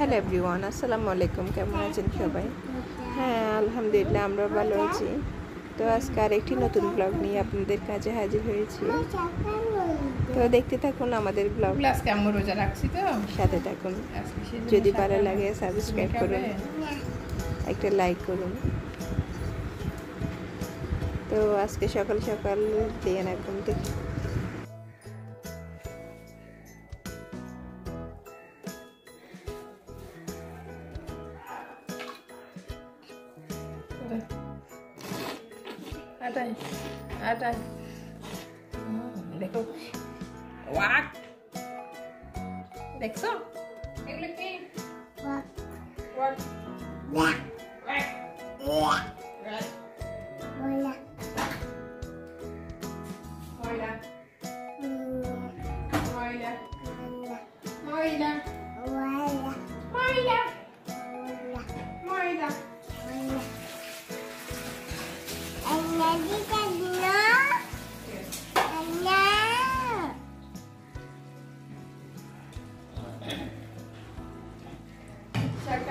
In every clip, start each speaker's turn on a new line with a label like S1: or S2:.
S1: Hello everyone, আসসালামু আলাইকুম। কেমন আছেন সবাই? হ্যাঁ, আলহামদুলিল্লাহ আমরা ভালো আছি। তো আজকে আরেকটি নতুন ব্লগ নিয়ে আপনাদের কাছে হাজির হয়েছি। তো দেখতে থাকুন আমাদের ব্লগ।
S2: আজকে আমরা রোজা রাখছি, তো
S1: সাথে থাকুন। যদি ভালো লাগে সাবস্ক্রাইব করুন, একটা লাইক করুন। তো আজকে সকাল সকাল দিয়ে একদম দেখি
S2: আটাই দেখো, ওয়াক দেখছো এগুলো কি? ওয়াক ওয়াক ওয়াক ময়লা ময়লা ময়লা ময়লা ময়লা ময়লা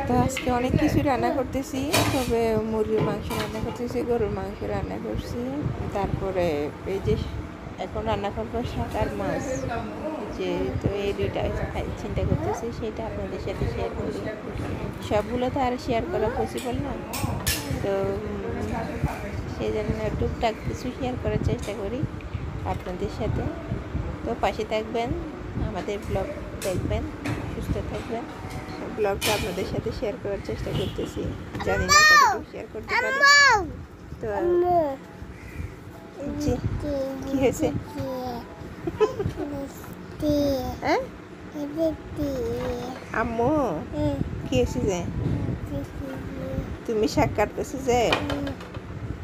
S1: তো আজকে অনেক কিছু রান্না করতেছি, তবে মুরগির মাংস রান্না করতেছি, গরুর মাংস রান্না করছি, তারপরে এই যে এখন রান্না করবো শাক আর মাছ। যে তো এই দুইটা চিন্তা করতেছি, সেটা আপনাদের সাথে শেয়ার করি। সবগুলো তো আর শেয়ার করা পসিবল না, তো সেই জন্য টুকটাক কিছু শেয়ার করার চেষ্টা করি আপনাদের সাথে। তো পাশে থাকবেন, আমাদের ব্লগ দেখবেন, সুস্থ থাকবেন। ব্লগটা আপনাদের সাথে শেয়ার করার চেষ্টা করতেছি, জানি না কতটুকু শেয়ার করতে পারি। তো জি, কি হয়েছে? হ্যাঁ আম্মু, কি হয়েছে যে তুমি শাক কাটতেছো? যে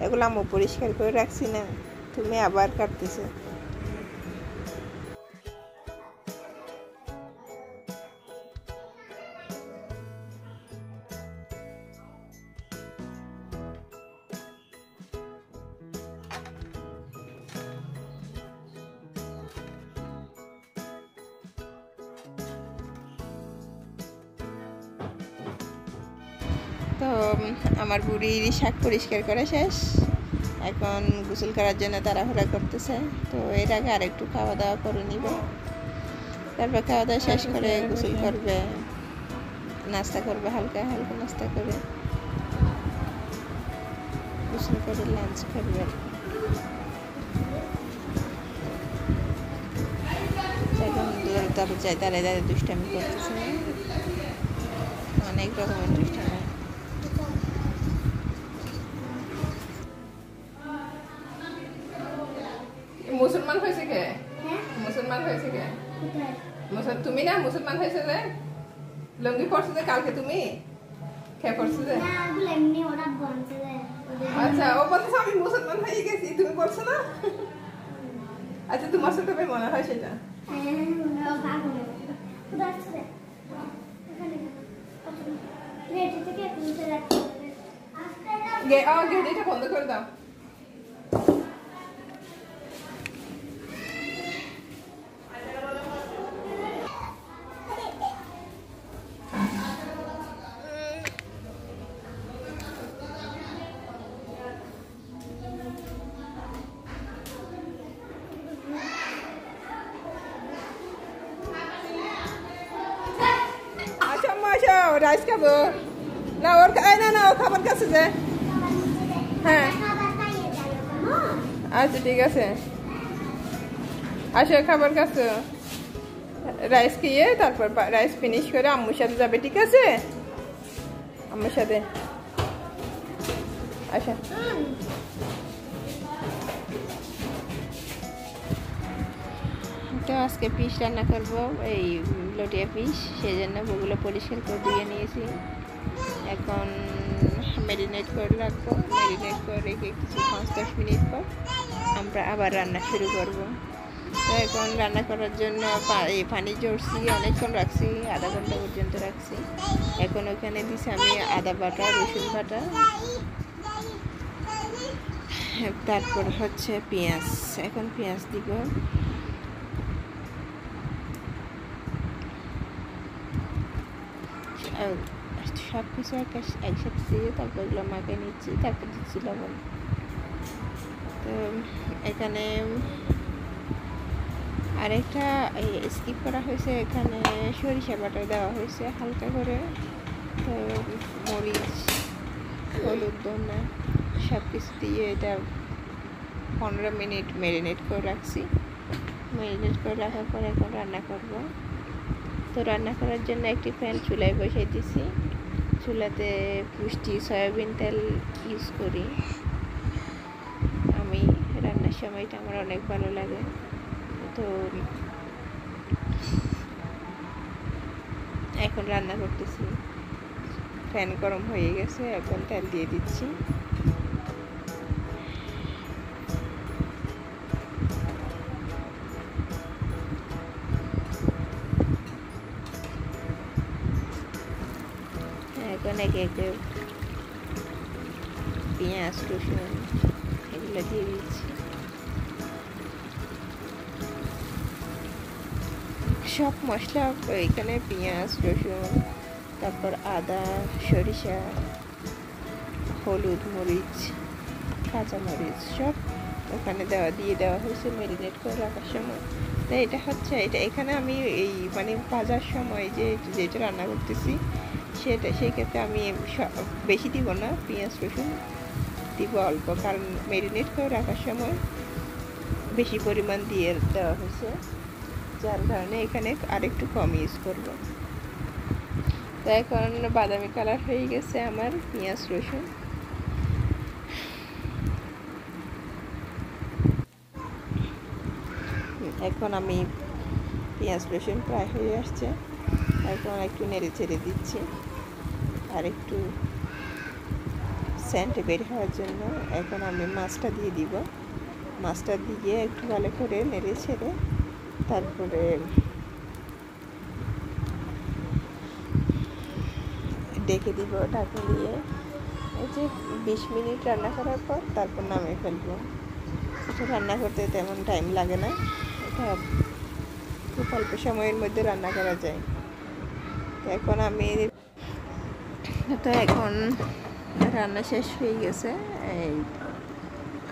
S1: এগুলো আম্মু পরিষ্কার করে রাখছি না, তুমি আবার কাটতেছো। তো আমার বুড়ির শাক পরিষ্কার করা শেষ, এখন গোসল করার জন্য তাড়াহুড়া করতেছে। তো এর আগে আরেকটু খাওয়া দাওয়া করে নিবে, তারপর খাওয়া দাওয়া শেষ করে গোসল করবে, নাস্তা করবে, হালকা হালকা নাস্তা করে গোসল করে লাঞ্চ করবে। এখন তারপর যাই দাঁড়িয়ে দাঁড়িয়ে দুষ্টামি করতেছে, অনেক রকমের দুষ্টামি।
S2: মুসলমান হয়েছে কে? মুসলমান হয়েছে কে? তুমি না মুসলমান হয়েছে যে লুঙ্গি পরছো যে কালকে, তুমি কে পরছো যে? আচ্ছা, ও বলছে আমি মুসলমান হয়ে গেছি, তুমি বলছো না? আচ্ছা, তোমার সাথে মনে হয় সেটা। গেটটা বন্ধ করে দাও। রাইস খাবো না? ওর না ও খাবার কাছে যে। হ্যাঁ আচ্ছা, ঠিক আছে, আসো খাবার কাছে। রাইস খেয়ে তারপর রাইস ফিনিশ করে আম্মুর সাথে যাবে, ঠিক আছে? আম্মুর সাথে আচ্ছা।
S1: তো আজকে ফিশ রান্না করবো, এই লটিয়া ফিশ, সেই জন্য ওগুলো পরিষ্কার করে ধুয়ে নিয়েছি। এখন ম্যারিনেট করে রাখবো, ম্যারিনেট করে রেখে কিছু 5-10 মিনিট পর আমরা আবার রান্না শুরু করব। তো এখন রান্না করার জন্য পানি জড়ছি, অনেকক্ষণ রাখছি, আধা ঘন্টা পর্যন্ত রাখছি। এখন ওখানে দিছি আমি আদা বাটা, রসুন বাটা, তারপর হচ্ছে পেঁয়াজ। এখন পেঁয়াজ দিব, সব কিছু একসাথে দিয়ে তারপর এগুলো মাকে নিচ্ছি, তারপর দিচ্ছি লবণ। তো এখানে আরেকটা স্কিপ করা হয়েছে, এখানে সরিষা বাটা দেওয়া হয়েছে হালকা করে। তো মরিচ, হলুদ, ধনে সব কিছু দিয়ে এটা 15 মিনিট ম্যারিনেট করে রাখছি। ম্যারিনেট করে রাখার পর এখন রান্না করব। তো রান্না করার জন্য একটি প্যান চুলায় বসিয়ে দিছি। চুলাতে পুষ্টি সয়াবিন তেল ইউজ করি আমি। রান্নার সময়টা আমার অনেক ভালো লাগে। তো এখন রান্না করতেছি, প্যান গরম হয়ে গেছে, এখন তেল দিয়ে দিচ্ছি। এখন একে একে পেঁয়াজ, রসুন এগুলো দিয়ে দিচ্ছি। সব মশলা এখানে পেঁয়াজ, রসুন, তারপর আদা, সরিষা, হলুদ, মরিচ, কাঁচামরিচ সব ওখানে দিয়ে দেওয়া হয়েছে ম্যারিনেট করে রাখার সময়। তো এটা হচ্ছে এখানে আমি এই মানে ভাজার সময় যেটা রান্না করতেছি সেই ক্ষেত্রে আমি বেশি দিব না, পেঁয়াজ রসুন দিব অল্প, কারণ ম্যারিনেট করে রাখার সময় বেশি পরিমাণ দিয়ে দেওয়া হয়েছে, যার কারণে এখানে আরেকটু কম ইউজ করব। তো এখন বাদামি কালার হয়ে গেছে আমার পেঁয়াজ রসুন। এখন আমি পেঁয়াজ রসুন প্রায় হয়ে আসছে, এখন একটু নেড়ে চেড়ে দিচ্ছি আর একটু সেন্ট বের হওয়ার জন্য। এখন আমি মাছটা দিয়ে দিব। মাছটা দিয়ে একটু ভালো করে নেড়ে ছেড়ে তারপরে ডেকে দিব ঢাকা দিয়ে। এই যে 20 মিনিট রান্না করার পর তারপর নামিয়ে ফেলবো। এটা রান্না করতে তেমন টাইম লাগে না, এটা খুব অল্প সময়ের মধ্যে রান্না করা যায়। তো এখন রান্না শেষ হয়ে গেছে,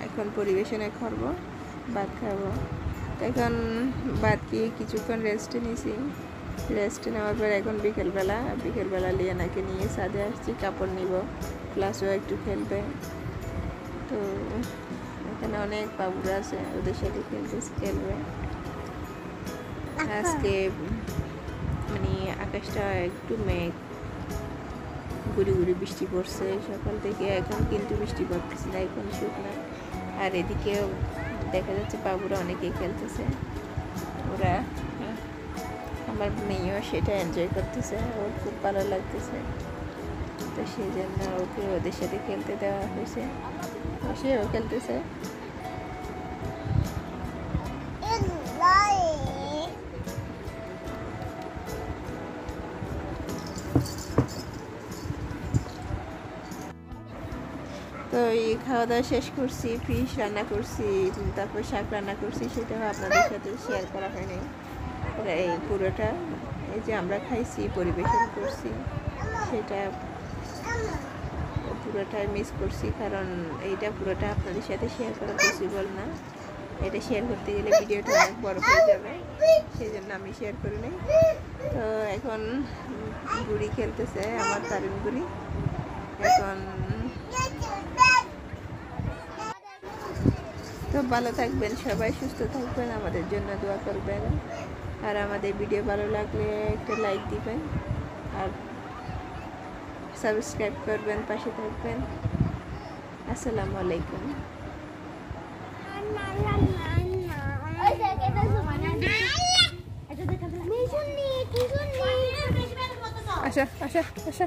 S1: এখন পরিবেশনে করব, ভাত খাবো। তো এখন ভাত খেয়ে কিছুক্ষণ রেস্টে নিয়েছি। রেস্টে নেওয়ার পর এখন বিকেলবেলা লিয়ানাকে নিয়ে ছাদে আসছি, কাপড় নিব, প্লাস ও একটু খেলবে। তো এখানে অনেক বাবুরা আছে, ওদের সাথে খেলবে। আজকে মানে আকাশটা একটু মেঘ, গুড়ি গুড়ি বৃষ্টি পড়ছে সকাল থেকে, এখন কিন্তু বৃষ্টি পড়তেছে না, এখন শুকনো। আর এদিকে দেখা যাচ্ছে বাবুরা অনেকেই খেলতেছে, ওরা আমার মেয়েও সেটা এনজয় করতেছে, ওর খুব ভালো লাগতেছে। তো সেই জন্য ওকে ওদের সাথে খেলতে দেওয়া হয়েছে, সেও খেলতেছে। তো এই খাওয়া দাওয়া শেষ করছি, ফিশ রান্না করছি, তারপর শাক রান্না করছি, সেটাও আপনাদের সাথে শেয়ার করা হয়নি। এই পুরোটা এই যে আমরা খাইছি, পরিবেশন করছি, সেটা পুরোটাই মিস করছি, কারণ এইটা পুরোটা আপনাদের সাথে শেয়ার করা পসিবল না। এটা শেয়ার করতে গেলে ভিডিওটা অনেক বড় হয়ে যাবে, সেই জন্য আমি শেয়ার করি নাই। তো এখন গুড়ি খেলতেছে আমার তারিন গুড়ি। এখন তো ভালো থাকবেন সবাই, সুস্থ থাকবেন, আমাদের জন্য দোয়া করবেন। আর আমাদের ভিডিও ভালো লাগলে একটা লাইক দিবেন আর সাবস্ক্রাইব করবেন, পাশে থাকবেন। আসসালামু আলাইকুম। আচ্ছা আচ্ছা আচ্ছা আচ্ছা।